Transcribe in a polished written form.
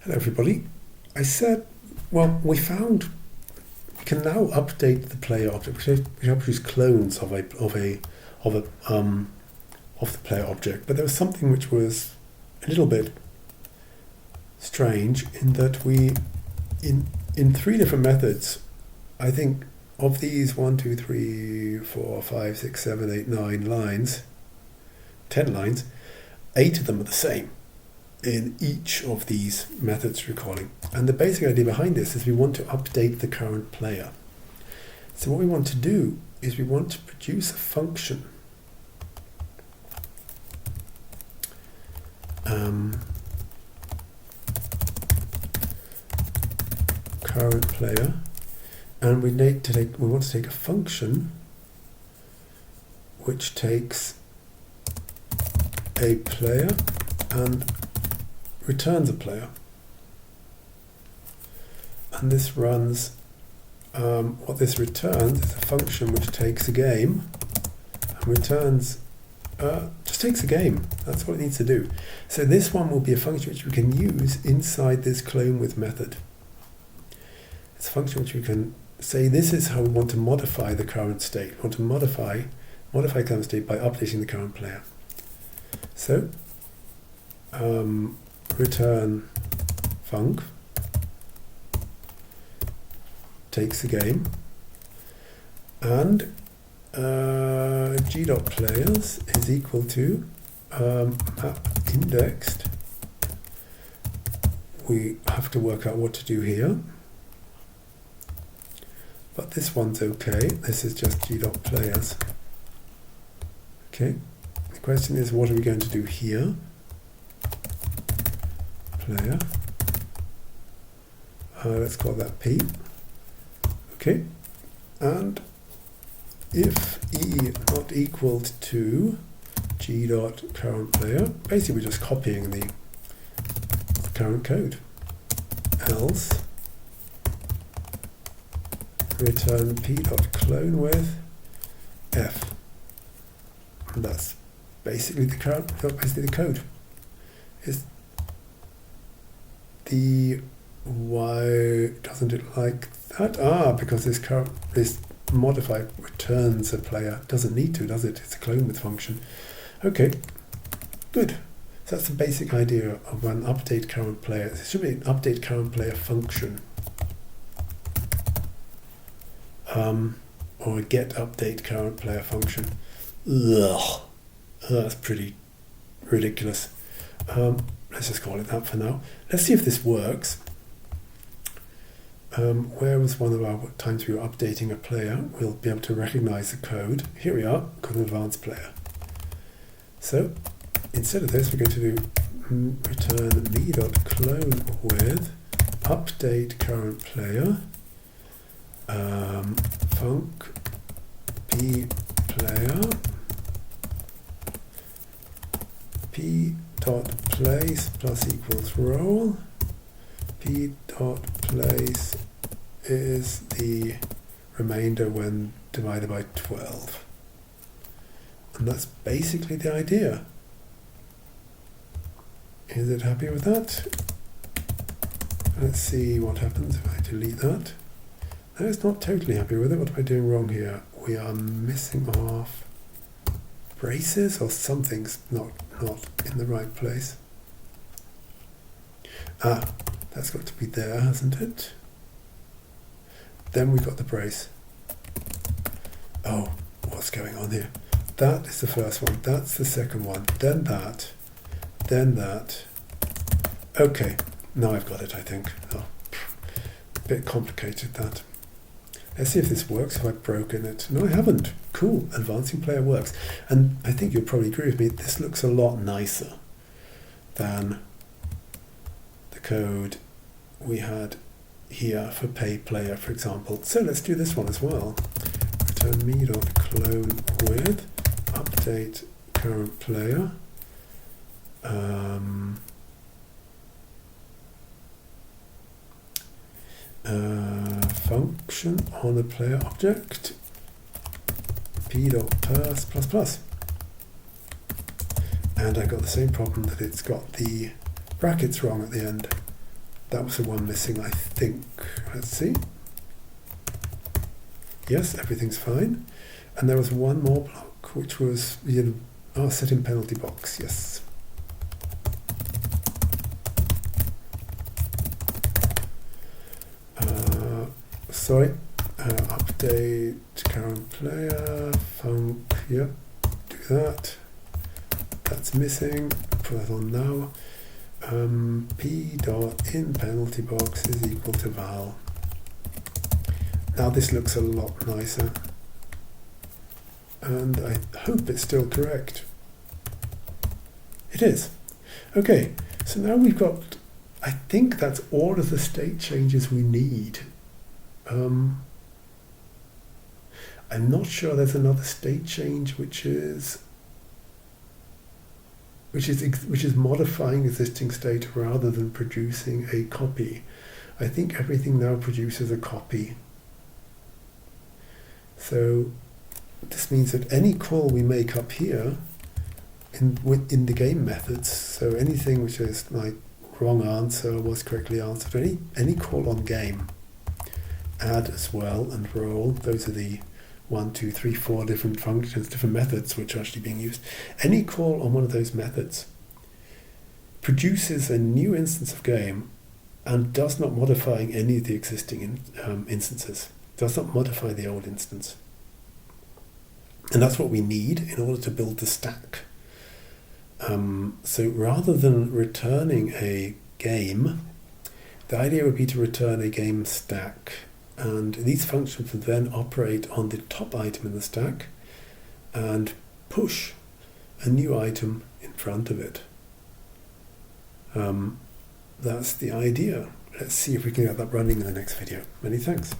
Hello everybody. I said, well, we found we can now update the player object. We can produce clones of the player object, but there was something which was a little bit strange in that we in three different methods, I think of these 1, 2, 3, 4, 5, 6, 7, 8, 9 lines, 10 lines, 8 of them are the same in each of these methods we're calling. And the basic idea behind this is we want to update the current player. So what we want to do is we want to produce a function current player, and we want to take a function which takes a player and returns a player, and this runs what this returns is a function which takes a game and returns just takes a game. That's what it needs to do. So this one will be a function which we can use inside this clone with method. It's a function which we can say this is how we want to modify the current state. We want to modify current state by updating the current player. So return func takes a game, and g.players is equal to map indexed. We have to work out what to do here, but this one's okay. This is just g.players. Okay, the question is, what are we going to do here? Player, let's call that P. Okay, and if E not equal to G dot current player, basically we're just copying the current code. Else return P dot clone with F. And that's basically the code. Is the why doesn't it like that? Because this modify returns a player. Doesn't need to, does it? It's a clone with function. Okay, good. So that's the basic idea of an update current player. It should be an update current player function, or a get update current player function. Ugh, that's pretty ridiculous. Let's just call it that for now. Let's see if this works. Where was one of our times we were updating a player? We'll be able to recognize the code. Here we are, got an advanced player. So instead of this, we're going to do return me.clone with update current player func p player p dot place plus equals role. P dot place is the remainder when divided by 12, and that's basically the idea. Is it happy with that? Let's see what happens if I delete that. No, it's not totally happy with it. What am I doing wrong here? We are missing off braces, or something's not in the right place. That's got to be there, hasn't it? Then we've got the brace. Oh, what's going on here? That is the first one. That's the second one. Then that. Then that. Okay, now I've got it, I think. Oh, a bit complicated, that. Let's see if this works, if I've broken it. No, I haven't. Cool, advancing player works. And I think you'll probably agree with me, this looks a lot nicer than the code we had here for pay player, for example. So let's do this one as well. Return me.clone with update current player. Function on the player object p.pers plus plus. And I got the same problem that it's got the brackets wrong at the end. That was the one missing, I think. Let's see. Yes, everything's fine. And there was one more block, which was, set in penalty box, yes. Update current player, func, yep, do that. That's missing, put that on now. P dot in penalty box is equal to val. Now this looks a lot nicer. And I hope it's still correct. It is. Okay, so now we've got, I think that's all of the state changes we need. I'm not sure there's another state change which is modifying existing state rather than producing a copy. I think everything now produces a copy. So this means that any call we make up here in the game methods, so anything which is like wrong answer was correctly answered, any call on game, add as well and roll, those are the 1, 2, 3, 4 different functions, different methods which are actually being used. Any call on one of those methods produces a new instance of game and does not modify any of the existing instances, does not modify the old instance. And that's what we need in order to build the stack. So rather than returning a game, the idea would be to return a game stack. And these functions would then operate on the top item in the stack and push a new item in front of it. That's the idea. Let's see if we can get that running in the next video. Many thanks.